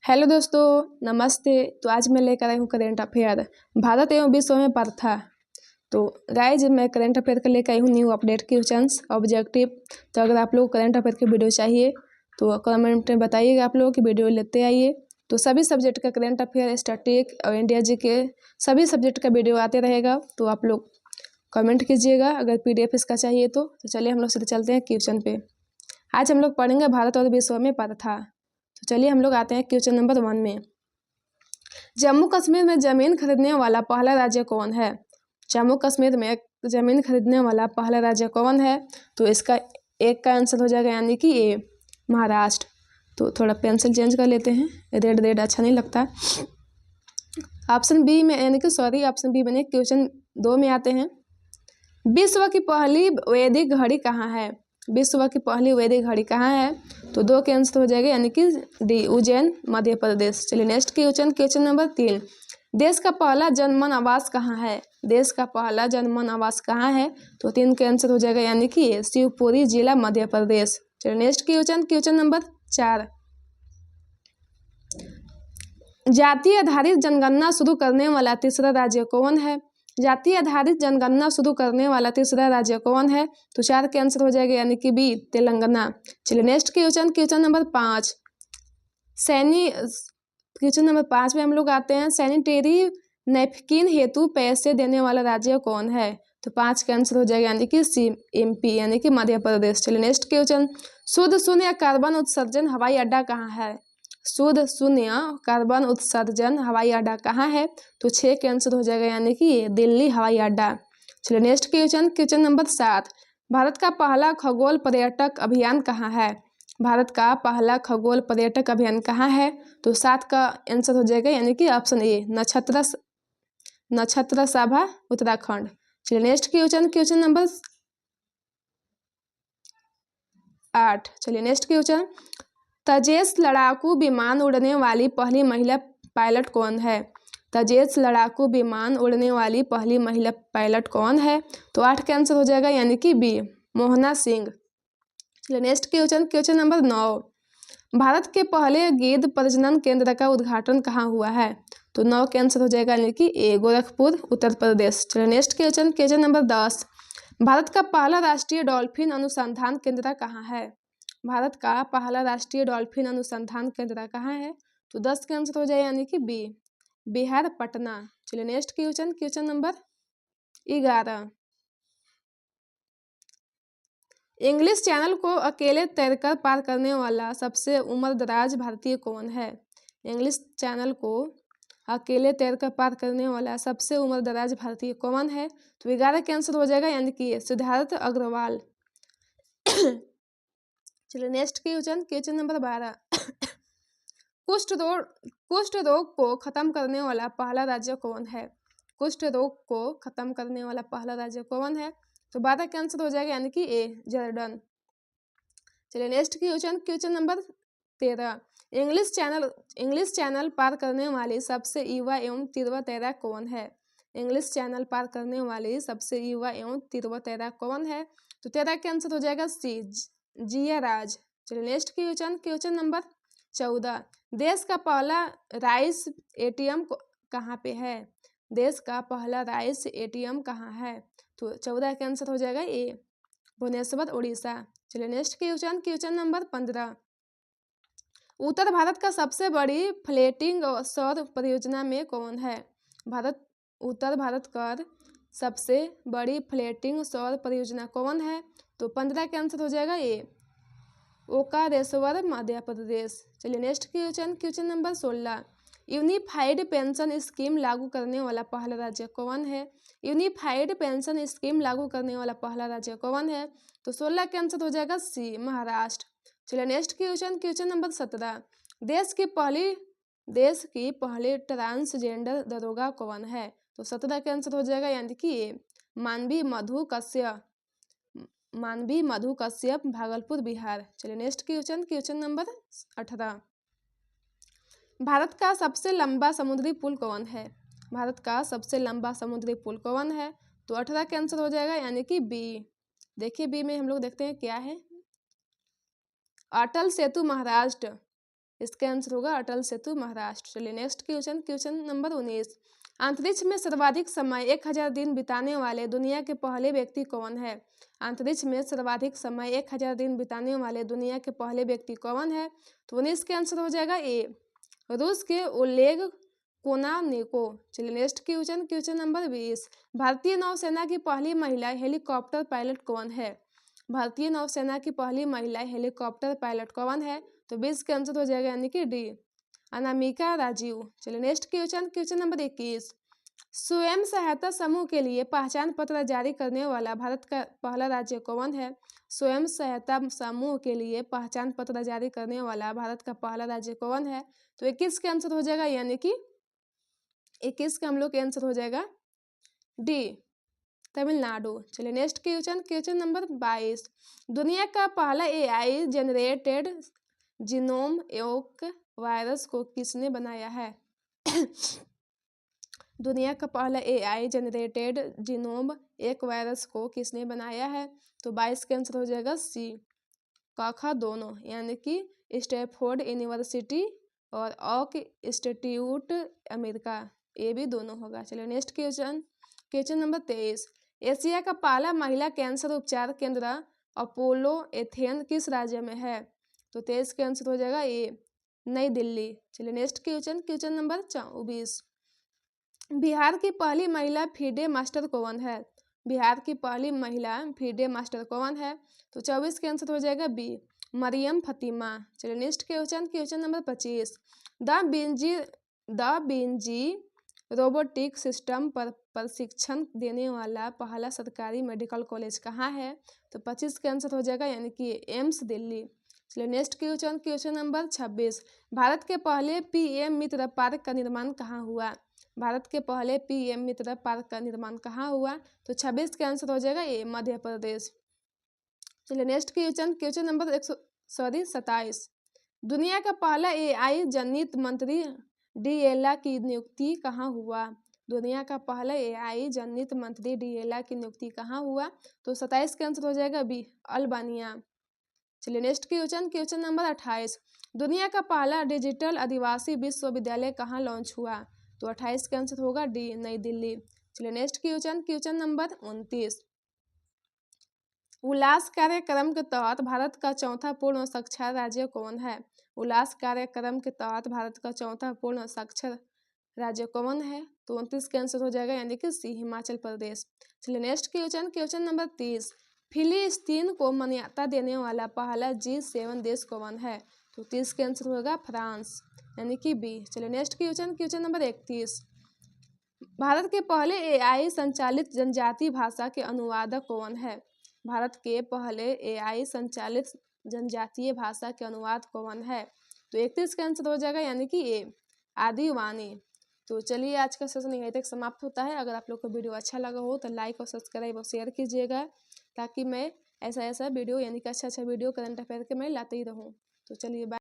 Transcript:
Hello दोस्तों, नमस्ते। तो आज मैं लेकर आई हूँ करेंट अफेयर भारत एवं विश्व में प्रथा। तो गाइज मैं करेंट अफेयर का लेकर आई हूँ न्यू अपडेट क्वेश्चंस ऑब्जेक्टिव। तो अगर आप लोग करेंट अफेयर की वीडियो चाहिए तो कमेंट में बताइएगा आप लोगों की वीडियो लेते आइए। तो सभी सब्जेक्ट का करेंट अफेयर, स्टैटिक और इंडिया जीके सभी सब्जेक्ट का वीडियो आते रहेगा। तो आप लोग कमेंट कीजिएगा अगर PDF इसका चाहिए तो चलिए हम लोग सीधे चलते हैं क्वेश्चन पे। आज हम लोग पढ़ेंगे भारत और विश्व में प्रथा। तो चलिए हम लोग आते हैं क्वेश्चन नंबर 1 में। जम्मू कश्मीर में जमीन खरीदने वाला पहला राज्य कौन है? जम्मू कश्मीर में जमीन खरीदने वाला पहला राज्य कौन है? तो इसका एक का आंसर हो जाएगा यानी कि ए, महाराष्ट्र। तो थोड़ा पेंसिल चेंज कर लेते हैं, रेड रेड अच्छा नहीं लगता। ऑप्शन बी में यानी कि ऑप्शन बी बने क्वेश्चन 2 में आते हैं। विश्व की पहली वैदिक घड़ी कहाँ है? विश्व की पहली वैदिक घड़ी कहाँ है? तो 2 के आंसर हो जाएगा यानी कि डी, उज्जैन, मध्य प्रदेश। चलिए नेक्स्ट क्वेश्चन नंबर 3। देश का पहला जनमन आवास कहाँ है? देश का पहला जनमन आवास कहाँ है? तो 3 के आंसर हो जाएगा यानी कि शिवपुरी जिला, मध्य प्रदेश। चलिए नेक्स्ट क्वेश्चन नंबर 4। जाति आधारित जनगणना शुरू करने वाला तीसरा राज्य कौन है? जाति आधारित जनगणना शुरू करने वाला तीसरा राज्य कौन है? तो 4 के आंसर हो जाएगा यानी कि बी, तेलंगाना। चलिए next question number 5। Question number 5 में हम लोग आते हैं। सैनिटरी नैपकिन हेतु पैसे देने वाला राज्य कौन है? तो 5 का आंसर हो जाएगा यानी कि सी, MP यानी कि मध्य प्रदेश। चलिए नेक्स्ट क्वेश्चन। शुद्ध शून्य कार्बन उत्सर्जन हवाई अड्डा कहाँ है? शुद्ध शून्य कार्बन उत्सर्जन हवाई अड्डा कहाँ है? तो 6 के आंसर हो जाएगा यानी कि दिल्ली हवाई अड्डा। चलिए नेक्स्ट क्वेश्चन नंबर 7। भारत का पहला खगोल पर्यटक अभियान कहाँ है? भारत का पहला खगोल पर्यटक अभियान कहाँ है? तो 7 का आंसर हो जाएगा यानी कि ऑप्शन ए, नक्षत्र सभा, उत्तराखंड। चलिए नेक्स्ट क्वेश्चन नंबर 8। चलिए नेक्स्ट क्वेश्चन। तेजस लड़ाकू विमान उड़ने वाली पहली महिला पायलट कौन है? तेजस लड़ाकू विमान उड़ने वाली पहली महिला पायलट कौन है? तो 8 का आंसर हो जाएगा यानी कि बी, मोहना सिंह। चलिए नेक्स्ट क्वेश्चन नंबर 9। भारत के पहले गिद्ध प्रजनन केंद्र का उद्घाटन कहाँ हुआ है? तो 9 के आंसर हो जाएगा यानी कि ए, गोरखपुर, उत्तर प्रदेश। चलिए नेक्स्ट क्वेश्चन नंबर 10। भारत का पहला राष्ट्रीय डॉल्फिन अनुसंधान केंद्र कहाँ है? भारत का पहला राष्ट्रीय डॉल्फिन अनुसंधान केंद्र कहाँ है? तो 10 का आंसर हो जाए यानी कि बी, बिहार, पटना। चलिए next question number 11। English channel को अकेले तैरकर पार करने वाला सबसे उम्रदराज भारतीय कौन है? इंग्लिश चैनल को अकेले तैरकर पार करने वाला सबसे उम्रदराज भारतीय कौन है? तो 11 का आंसर हो जाएगा यानी कि सिद्धार्थ अग्रवाल। चलिए नेक्स्ट क्वेश्चन नंबर 12। कुष्ठ रोग को खत्म करने वाला पहला राज्य कौन है? कुष्ठ रोग को खत्म करने वाला पहला राज्य कौन है? तो 12 का आंसर हो जाएगा यानी कि ए, जॉर्डन। चलिए next question number 13। English Channel पार करने वाली सबसे युवा एवं तीव्र तैराक कौन है? इंग्लिश चैनल पार करने वाली सबसे युवा एवं तीव्र तैराक कौन है? तो 13 का आंसर हो जाएगा सी, जिया राज। चलिए नेक्स्ट क्वेश्चन नंबर 14। देश का पहला राइस ATM कहाँ पे है? देश का पहला राइस ATM कहाँ है? तो 14 का आंसर हो जाएगा ए, भुवनेश्वर, उड़ीसा। चलिए नेक्स्ट क्वेश्चन नंबर 15। उत्तर भारत का सबसे बड़ी फ्लोटिंग सौर परियोजना में कौन है? उत्तर भारत का सबसे बड़ी फ्लोटिंग सौर परियोजना कौन है? तो 15 का आंसर हो जाएगा ए, ओकारेश्वर, मध्य प्रदेश। चलिए next question number 16। Unified pension scheme लागू करने वाला पहला राज्य कौन है? यूनिफाइड पेंशन स्कीम लागू करने वाला पहला राज्य कौन है? तो 16 का आंसर हो जाएगा सी, महाराष्ट्र। चलिए नेक्स्ट क्वेश्चन नंबर 17। देश की पहली ट्रांसजेंडर दरोगा कौन है? तो 17 का आंसर हो जाएगा यानी कि ए, मानवी मधु कश्यप, भागलपुर, बिहार। चलिए नेक्स्ट क्वेश्चन नंबर 18। भारत का सबसे लंबा समुद्री पुल कौन है? भारत का सबसे लंबा समुद्री पुल कौन है? तो 18 का आंसर हो जाएगा यानी कि बी। देखिए बी में हम लोग देखते हैं क्या है। अटल सेतु, महाराष्ट्र। इसका आंसर होगा अटल सेतु महाराष्ट्र। चलिए नेक्स्ट क्वेश्चन, क्वेश्चन नंबर 19। अंतरिक्ष में सर्वाधिक समय 1000 दिन बिताने वाले दुनिया के पहले व्यक्ति कौन है? अंतरिक्ष में सर्वाधिक समय 1000 दिन बिताने वाले दुनिया के पहले व्यक्ति कौन है? तो 19 का आंसर हो जाएगा ए, रूस के ओलेग कोनानेको। चलिए नेक्स्ट क्वेश्चन, क्वेश्चन नंबर 20। भारतीय नौसेना की पहली महिला हेलीकॉप्टर पायलट कौन है? भारतीय नौसेना की पहली महिला हेलीकॉप्टर पायलट कौन है? तो 20 का आंसर हो जाएगा यानी कि डी, अनामिका राजीव। चलिए नेक्स्ट क्वेश्चन, क्वेश्चन नंबर 21। स्वयं सहायता समूह के लिए पहचान पत्र जारी करने वाला भारत का पहला राज्य कौन है? स्वयं सहायता समूह के लिए पहचान पत्र जारी करने वाला भारत का पहला राज्य कौन है? तो 21 का आंसर हो जाएगा यानी कि 21 का हम लोग का आंसर हो जाएगा डी, तमिलनाडु। चलिए नेक्स्ट क्वेश्चन, क्वेश्चन नंबर 22। दुनिया का पहला AI जनरेटेड जीनोम एक वायरस को किसने बनाया है? दुनिया का पहला AI जनरेटेड जीनोम एक वायरस को किसने बनाया है? तो 22 का आंसर हो जाएगा सी, काखा दोनों, यानी कि स्टैनफोर्ड यूनिवर्सिटी और ऑक इंस्टीट्यूट अमेरिका, ये भी दोनों होगा। चलिए next question, question number 23। Asia का पहला महिला कैंसर उपचार केंद्र अपोलो एथेन किस राज्य में है? तो 23 का आंसर हो जाएगा ए, नई दिल्ली। चलिए next question, question number 24। Bihar की पहली महिला फीडे मास्टर कौन है? बिहार की पहली महिला फीडे मास्टर कौन है? तो 24 का आंसर हो जाएगा बी, मरियम फतिमा। चलिए next question, question number 25। Da Vinci robotic system पर प्रशिक्षण देने वाला पहला सरकारी मेडिकल कॉलेज कहाँ है? तो 25 का आंसर हो जाएगा यानी कि एम्स दिल्ली। चलिए next question, question number 26। Bharat के पहले PM मित्र पार्क का निर्माण कहाँ हुआ? भारत के पहले PM मित्र पार्क का निर्माण कहाँ हुआ? तो 26 का आंसर हो जाएगा ए, मध्य प्रदेश। चलिए नेक्स्ट क्वेश्चन, क्वेश्चन नंबर 27। दुनिया का पहला AI जनित मंत्री डीएला की नियुक्ति कहाँ हुआ? दुनिया का पहला AI जनित मंत्री डीएला की नियुक्ति कहाँ हुआ? तो 27 का आंसर हो जाएगा बी, अल्बानिया। चलिए नेक्स्ट क्वेश्चन, क्वेश्चन नंबर 28। दुनिया का पहला डिजिटल आदिवासी विश्वविद्यालय कहाँ लॉन्च हुआ? तो 28 का आंसर होगा डी, नई दिल्ली। चलिए नेक्स्ट क्वेश्चन, क्वेश्चन नंबर 29। उल्लास कार्यक्रम के तहत भारत का चौथा पूर्ण साक्षर राज्य कौन है? उल्लास कार्यक्रम के तहत भारत का चौथा पूर्ण साक्षर राज्य कौन है? तो 29 का आंसर हो जाएगा यानी कि सी, हिमाचल प्रदेश। चलिए नेक्स्ट क्वेश्चन, क्वेश्चन नंबर 30। फिलिस्तीन को मान्यता देने वाला पहला G7 देश कौन है? तो 30 का आंसर होगा फ्रांस, यानी कि बी। चलिए next question, question number 31। Bharat के पहले AI संचालित जनजातीय भाषा के अनुवादक कौन है? भारत के पहले AI संचालित जनजातीय भाषा के अनुवाद कौन है? तो 31 का आंसर हो जाएगा यानी कि ए, आदिवानी। तो चलिए आज का सेशन यहीं तक समाप्त होता है। अगर आप लोग को वीडियो अच्छा लगा हो तो लाइक और सब्सक्राइब और शेयर कीजिएगा, ताकि मैं ऐसा वीडियो यानी कि अच्छा वीडियो करंट अफेयर के मैं लाते ही रहूँ। तो चलिए बाय।